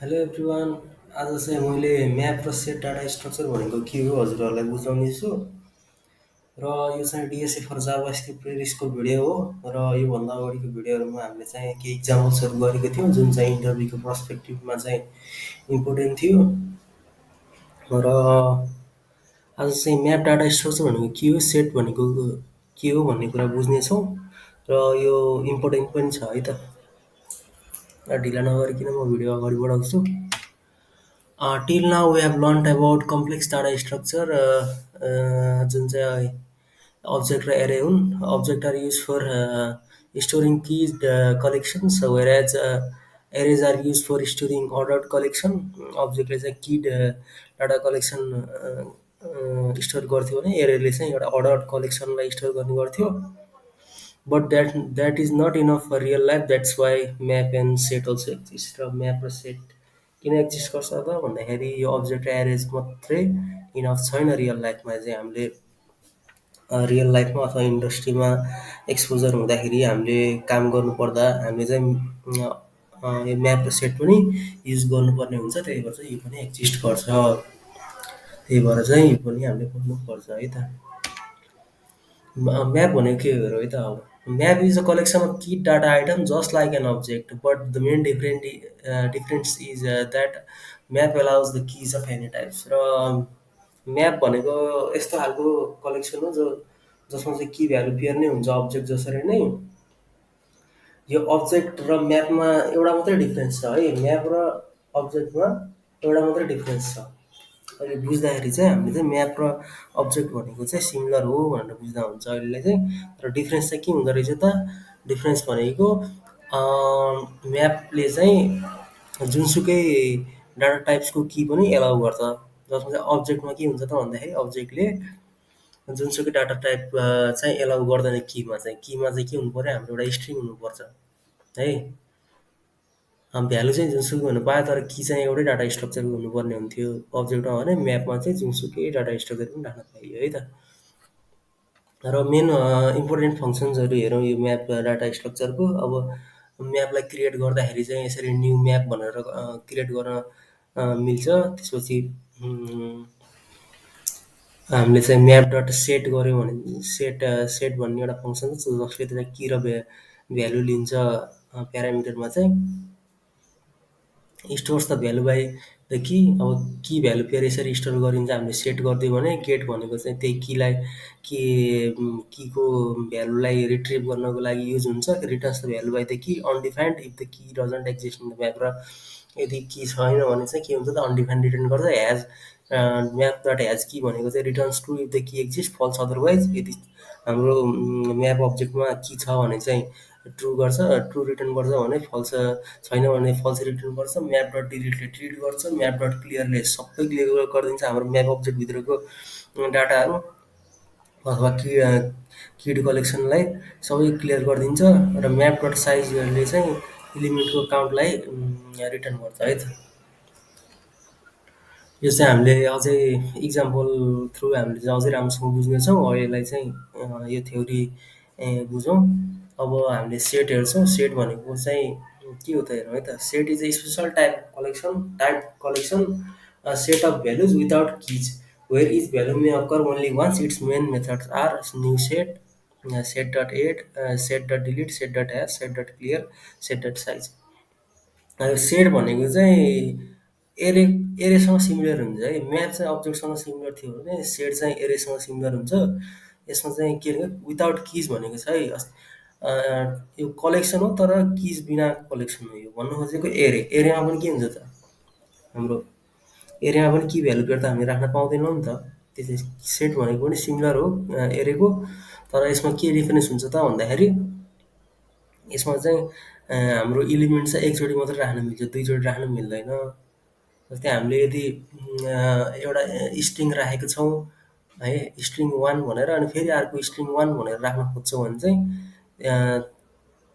Hello everyone. आज चाहिँ मैले म्याप र सेट डाटा स्ट्रक्चर भनेको के हो हजुरहरूलाई बुझाउनेछु। र यो चाहिँ डिएसए फर जाभास्क्रिप्ट प्रेयर स्कुल भिडियो हो। र योभन्दा अगाडिको भिडियोहरूमा हामीले चाहिँ केही इक्जाम्पल्सहरू गरेको थियौँ जुन चाहिँ इन्टरभ्यूको पर्सपेक्टिभमा चाहिँ इम्पोर्टेन्ट थियो। र आज चाहिँ म्याप डाटा स्ट्रक्चर भनेको के हो, सेट भनेको के हो भन्ने कुरा बुझ्नेछौँ। र यो इम्पोर्टेन्ट पनि छ है त। र ढिला नगरिकन म भिडियो अगाडि बढाउँछु। Till now, we have learned about complex data structure जुन चाहिँ object र array हुन्। Object are used for storing keys collections, whereas arrays are used for storing ordered collection. Object ले चाहिँ keyed data collection स्टोर गर्थ्यो भने arrayले चाहिँ एउटा ordered collectionलाई स्टोर गर्ने गर्थ्यो। But that is not enough for real life. That's why map and set also exist. र map र सेट किन एक्जिस्ट गर्छ त भन्दाखेरि यो अब्जेक्ट एरेज मात्रै इनफ छैन रियल लाइफमा। चाहिँ हामीले रियल लाइफमा अथवा इन्डस्ट्रीमा एक्सपोजर हुँदाखेरि हामीले काम गर्नुपर्दा हामीले चाहिँ यो म्याप र सेट पनि युज गर्नुपर्ने हुन्छ। त्यही भएर चाहिँ यो पनि एक्जिस्ट गर्छ। त्यही भएर चाहिँ यो पनि हामीले पढ्नुपर्छ है त। म्याप भनेको के हो है त अब। Map is a collection of key data item just like an object, but the main difference is that map allows the keys of any types. र म्याप भनेको यस्तो खालको कलेक्सन हो जसमा चाहिँ की भ्यालु पेयर नै हुन्छ अब्जेक्ट जसरी नै। यो अब्जेक्ट र म्यापमा एउटा मात्रै डिफरेन्स छ है, म्याप र अब्जेक्टमा एउटा मात्रै डिफरेन्स छ। अहिले बुझ्दाखेरि चाहिँ हामीले चाहिँ म्याप र अब्जेक्ट भनेको चाहिँ सिमिलर हो भनेर बुझ्दा हुन्छ अहिले चाहिँ। तर डिफ्रेन्स चाहिँ के हुँदो रहेछ त, डिफ्रेन्स भनेको म्यापले चाहिँ जुनसुकै डाटा टाइप्सको की पनि एलाउ गर्छ। जसमा चाहिँ अब्जेक्टमा के हुन्छ त भन्दाखेरि अब्जेक्टले जुनसुकै डाटा टाइप चाहिँ एलाउ गर्दैन। कीमा चाहिँ के हुनु पऱ्यो, हाम्रो एउटा स्ट्रिङ हुनुपर्छ है। भ्यालु चाहिँ जुनसुकै हुनु पायो, तर की चाहिँ एउटै डाटा स्ट्रक्चरको हुनुपर्ने हुन्थ्यो अब्जेक्टमा भने म्यापमा चाहिँ जुनसुकै डाटा स्ट्रक्चर पनि राख्न पाइयो है त। र मेन इम्पोर्टेन्ट फङ्सन्सहरू हेरौँ यो म्याप डाटा स्ट्रक्चरको। अब म्यापलाई क्रिएट गर्दाखेरि चाहिँ यसरी न्यू म्याप भनेर क्रिएट गर्न मिल्छ। त्यसपछि हामीले चाहिँ म्याप डट सेट गऱ्यौँ भने सेट भन्ने एउटा फङ्सन छ जसले चाहिँ की र भ्यालु लिन्छ प्यारामिटरमा चाहिँ stores the value by the key. अब की भ्यालु पेयर यसरी स्टोर गरिन्छ हामीले सेट गरिदियो भने। गेट भनेको चाहिँ त्यही कीलाई कीको भ्यालुलाई रिट्रिभ गर्नको लागि युज हुन्छ। Returns the value by the key undefined if the Ki doesn't exist in the map. र यदि की छैन भने चाहिँ के हुन्छ त अनडिफाइन्ड रिटर्न गर्छ। ह्याज म्याप डट ह्याज की भनेको चाहिँ returns true if the key exist, false otherwise. यदि हाम्रो म्याप अब्जेक्टमा की छ भने चाहिँ ट्रु गर्छ, ट्रु रिटर्न गर्छ भने, फल्स छैन भने फल्स रिटर्न गर्छ। म्याप डट डिलिटले डिलिट गर्छ, म्याप डट क्लियरले सबै क्लियर गरिदिन्छ हाम्रो म्याप अब्जेक्टभित्रको डाटाहरू अथवा किड कलेक्सनलाई सबै क्लियर गरिदिन्छ। र म्याप डट साइजले चाहिँ इलिमेन्टको काउन्टलाई रिटर्न गर्छ है त। यो चाहिँ हामीले अझै इक्जाम्पल थ्रु हामीले चाहिँ अझै राम्रोसँग बुझ्नेछौँ। यसलाई चाहिँ यो थ्योरी बुझौँ। अब हामीले सेट हेर्छौँ। सेट भनेको चाहिँ के हो त हेरौँ है त। Set is a special type collection set of values without keys where each value may occur only once. Its main methods are new set, set dot add, set dot delete, set dot has, set dot clear, set dot size. Set भनेको चाहिँ एरे एरेसँग similar हुन्छ है। Map चाहिँ अब्जेक्टसँग similar थियो भने set चाहिँ एरेसँग similar हुन्छ। यसमा चाहिँ के अरे विदाउट किज भनेको छ है। यो कलेक्सन हो तर किज बिना कलेक्सन हो। यो भन्नु खोजेको एरेमा पनि के हुन्छ त, हाम्रो एरेमा पनि की भ्यालु पेयर त हामीले राख्न पाउँदैनौँ नि त। त्यसै सेट भनेको पनि सिमिलर हो एरेको। तर यसमा के डिफरेन्स हुन्छ त भन्दाखेरि यसमा चाहिँ हाम्रो इलिमेन्ट चाहिँ एकचोटि मात्रै राख्न मिल्छ, दुईचोटि राख्न मिल्दैन। जस्तै हामीले यदि एउटा स्ट्रिङ राखेको छौँ है, स्ट्रिङ 1 भनेर, अनि फेरि अर्को स्ट्रिङ 1 भनेर राख्न खोज्छौँ भने चाहिँ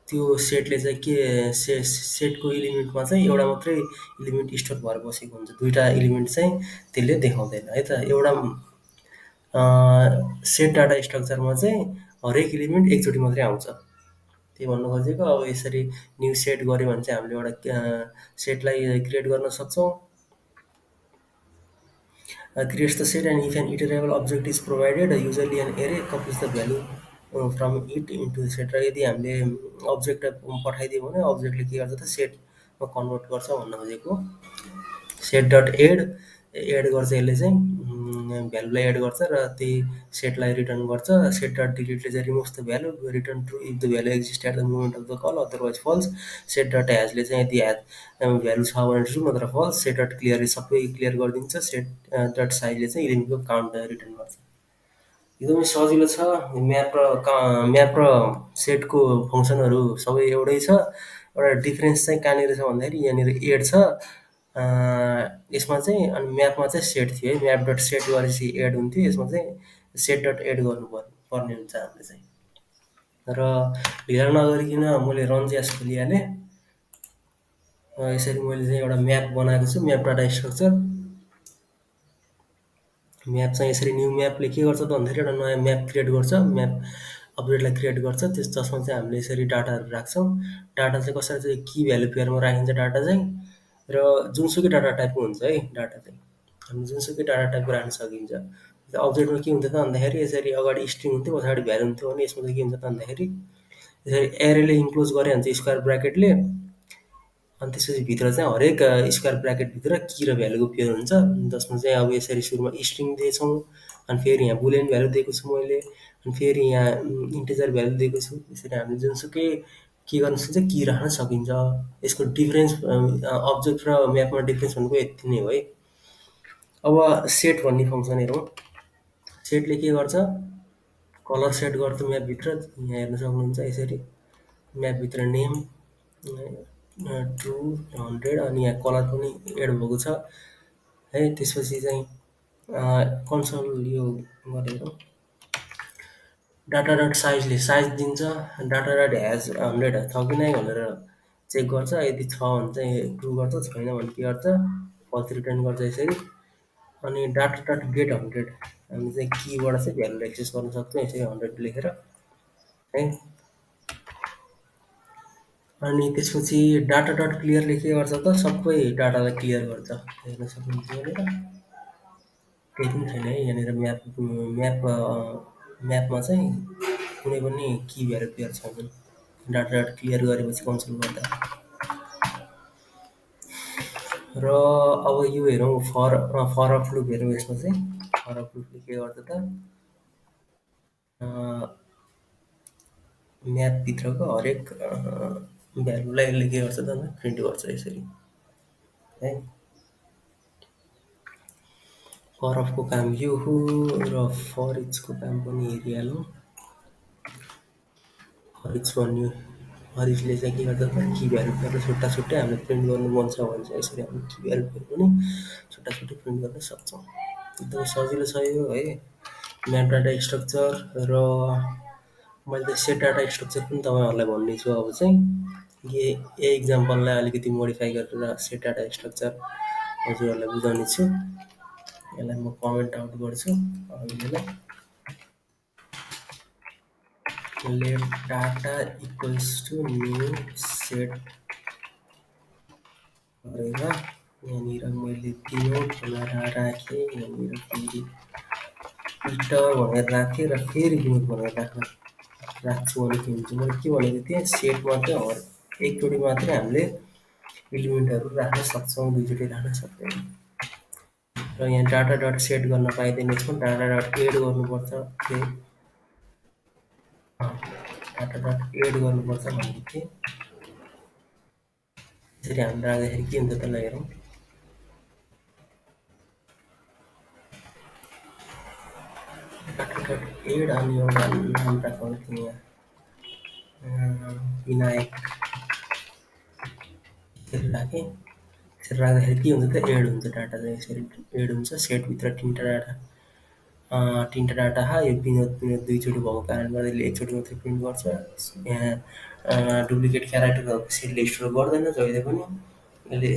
त्यो सेटले चाहिँ के सेटको इलिमेन्टमा चाहिँ एउटा मात्रै इलिमेन्ट स्टोर भएर बसेको हुन्छ, दुईवटा इलिमेन्ट चाहिँ त्यसले देखाउँदैन है त। एउटा सेट डाटा स्ट्रक्चरमा चाहिँ हरेक इलिमेन्ट एकचोटि मात्रै आउँछ। त्यही भन्नु खोजेको। अब यसरी न्यू सेट गऱ्यो भने चाहिँ हामीले एउटा सेटलाई क्रिएट गर्न सक्छौँ। Creates the set, and if an iterable object is provided, usually an array copies the value from it into the set. र यदि हामीले अब्जेक्ट पठाइदियो भने अब्जेक्टले के गर्छ त सेटमा कन्भर्ट गर्छ भन्न खोजेको। सेट डट एड गर्छ यसले चाहिँ भ्यालुलाई एड गर्छ र त्यही सेटलाई रिटर्न गर्छ। सेट डट डिलिटले चाहिँ removes the value return true if the value exist at the moment of the call otherwise false. Set dot ह्याजले चाहिँ यदि ह्याज भ्यालु छ भने ट्रु नत्र फल्स। सेट डट क्लियरले सबै क्लियर गरिदिन्छ। सेट डट साइजले चाहिँ इलेभेनको काउन्ट रिटर्न गर्छ। एकदमै सजिलो छ। म्याप र सेटको फङ्सनहरू सबै एउटै छ। एउटा डिफरेन्स चाहिँ कहाँनिर छ भन्दाखेरि यहाँनिर एड छ यसमा चाहिँ, अनि म्यापमा चाहिँ सेट थियो है। म्याप डट सेट गरेपछि एड हुन्थ्यो, यसमा चाहिँ सेट डट एड पर्ने हुन्छ हामीले चाहिँ। र ढिला नगरिकन मैले रन ज्यास खोलिहालेँ। यसरी मैले चाहिँ एउटा म्याप बनाएको छु, म्याप डाटा स्ट्रक्चर। म्याप चाहिँ यसरी न्यू म्यापले के गर्छ त भन्दाखेरि एउटा नयाँ म्याप क्रिएट गर्छ, म्याप अपडेटलाई क्रिएट गर्छ। जसमा चाहिँ हामीले यसरी डाटाहरू राख्छौँ। डाटा चाहिँ कसरी चाहिँ की भ्यालु पेयरमा राखिन्छ डाटा चाहिँ, र जुनसुकै डाटा टाइपको हुन्छ है डाटा चाहिँ, हामी जुनसुकै डाटा टाइपको राख्न सकिन्छ। अब्जेक्टमा के हुन्छ त भन्दाखेरि यसरी अगाडि स्ट्रिङ हुन्थ्यो, पछाडि भ्यालु हुन्थ्यो भने यसमा चाहिँ के हुन्छ त भन्दाखेरि यसरी एरेले इन्क्लोज गरे भने चाहिँ स्क्वायर ब्राकेटले, अनि त्यसपछि भित्र चाहिँ हरेक स्क्वायर ब्राकेटभित्र की र भ्यालुको पेयर हुन्छ। जसमा चाहिँ अब यसरी सुरुमा स्ट्रिङ दिएछौँ, अनि फेरि यहाँ बुलियन भ्यालु दिएको छु मैले, अनि फेरि यहाँ इन्टिजर भ्यालु दिएको छु। यसरी हामीले जुनसुकै के गर्न सकिन्छ की राख्न सकिन्छ। यसको डिफरेन्स अब्जेक्ट र म्यापमा डिफरेन्स भनेको यति नै हो है। अब सेट भन्ने फङ्सन हेरौँ। सेटले के गर्छ, कलर सेट गर्छ म्यापभित्र। यहाँ हेर्न सक्नुहुन्छ यसरी म्यापभित्र नेम ट्रु 100 अनि यहाँ कलर पनि एड भएको छ है। त्यसपछि चाहिँ कन्सोल यो गरेर डाटा डट साइजले साइज दिन्छ। डाटा डट ह्याज 100 छ कि नै भनेर चेक गर्छ। यदि छ भने चाहिँ ट्रु गर्छ, छैन भने के गर्छ फल्स रिटर्न गर्छ यसरी। अनि डाटा डट गेट 100 हामी चाहिँ कीबाट चाहिँ भ्यालु एक्सेस गर्न सक्छौँ यसरी 100 लेखेर है। अनि त्यसपछि डाटा डट क्लियरले के गर्छ त सबै डाटालाई क्लियर गर्छ। हेर्न सक्नुहुन्छ यहाँनिर केही पनि छैन है। यहाँनिर म्यापमा चाहिँ कुनै पनि की भ्यालु पेयर छैन। डाटा डट क्लियर गरेपछि कन्सोल गर्दा। र अब यो हेरौँ फर अफ लुप हेरौँ। यसमा चाहिँ फर अफ लुपले के गर्छ त म्यापभित्रको हरेक भ्यालुलाई यसले के गर्छ त प्रिन्ट गर्छ यसरी है। फर अफको काम यो हो, र फर इचको काम पनि हेरिहालौँ। फर इच भन्यो, फर इचले चाहिँ के गर्छ त की भ्यालु पेयर छुट्टा छुट्टै हामीले प्रिन्ट गर्नु मन छ भने चाहिँ यसरी हामी की भ्यालु पेयर पनि छुट्टा छुट्टै प्रिन्ट गर्न सक्छौँ। एकदमै सजिलो छ यो है म्याप डाटा स्ट्रक्चर। र मैले त सेट डाटा स्ट्रक्चर पनि तपाईँहरूलाई भन्दैछु। अब चाहिँ यही इक्जाम्पललाई अलिकति मोडिफाई गरेर सेट डाटा स्ट्रक्चर हजुरहरूलाई बुझाउने छु। यसलाई म कमेन्ट आउट गर्छु अहिलेलाई। Let data equals to new set गरेर यहाँनिर मैले डिनोट भनेर राखेँ, यहाँनिर फेरि इटर भनेर राखेँ र फेरि डिनोट भनेर राख्छु भने के हुन्छ, मैले के भनेको थिएँ सेटमा चाहिँ एकचोटि मात्रै हामीले इलिमेन्टहरू राख्न सक्छौँ, दुईचोटि राख्न सक्दैनौँ। र यहाँ डाटा डट सेट गर्न पाइँदैन, यसमा डाटा डट एड गर्नुपर्छ। डाटा डट एड गर्नुपर्छ भनेको थिएँ। यसरी हामी राख्दाखेरि के हुन्छ त ल हेरौँ। डाटा डट एड अनि एउटा नाम राखौँ यहाँ विनायक यसरी राखेँ। यसरी राख्दाखेरि के हुन्छ त एड हुन्छ डाटा चाहिँ यसरी एड हुन्छ। सेटभित्र तिनवटा डाटा यो विनोद दुईचोटि भएको कारणले गर्दा यसले एकचोटि मात्रै प्रिन्ट गर्छ। यहाँ डुप्लिकेट क्यारेक्टरहरूको सेटले स्टोर गर्दैन जहिले पनि। यसले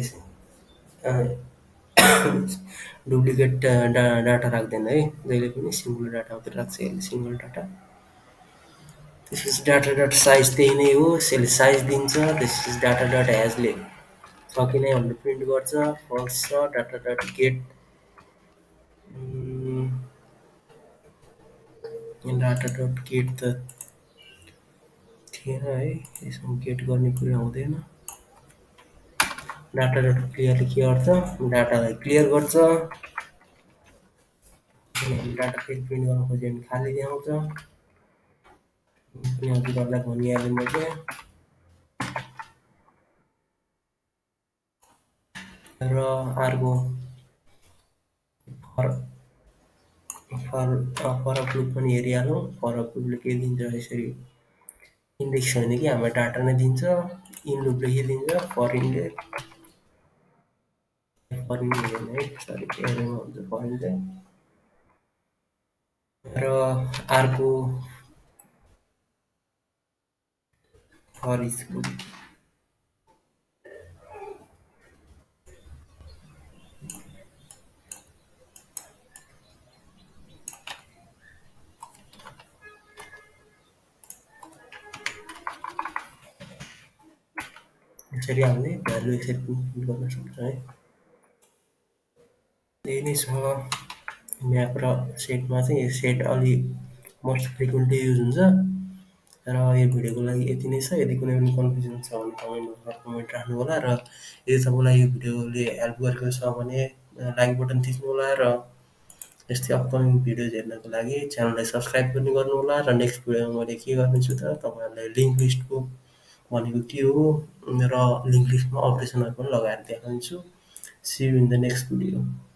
डुप्लिकेट डाटा राख्दैन है, जहिले पनि सिङ्गल डाटा मात्रै राख्छ यसले, single data. This is data dot size त्यही नै हो, यसले साइज दिन्छ। दिस इज डाटा डट हेजले सकिने भनेर प्रिन्ट गर्छ, फल्स छ। Data dot get data dot get त थिएन है, यसमा गेट गर्ने कुरा हुँदैन। डाटा डट क्लियरले के गर्छ, डाटालाई क्लियर गर्छ। डाटा फेरि प्रिन्ट गर्न खोज्यो भने खाली देखाउँछ। अनि हजुरहरूलाई भनिहालेँ मैले। र अर्को फर फर फरक लुप पनि हेरिहालौँ। फरक लुपले के दिन्छ, यसरी इन्डेक्स छैन कि हाम्रो डाटा नै दिन्छ। इन लुपले के दिन्छ, फर इन्डेक्स फर इन्डेक्स होइन है, सरी एरेमा हुन्छ फर इन्डेक्स। र अर्को फर इच लुप। यसरी हामीले भ्यालु यसरी प्रिन्ट गर्न सक्छ है। यही नै छ म्याप र सेटमा चाहिँ। सेट अलि मोस्ट फ्रिक्वेन्टली युज हुन्छ। र यो भिडियोको लागि यति नै छ। यदि कुनै पनि कन्फ्युजन छ भने कमेन्टमा कमेन्ट राख्नु होला। र यदि तपाईँलाई यो भिडियोले हेल्प गरेको छ भने लाइक बटन थिच्नु होला। र यस्तै अपकमिङ भिडियोज हेर्नको लागि च्यानललाई सब्सक्राइब पनि गर्नुहोला। र नेक्स्ट भिडियोमा मैले के गर्नेछु त तपाईँहरूलाई लिङ्क लिस्टको भनेको के हो र लिङ्क लिस्टमा अपरेसनहरू पनि लगाएर देखाउँछु। See you in the next video.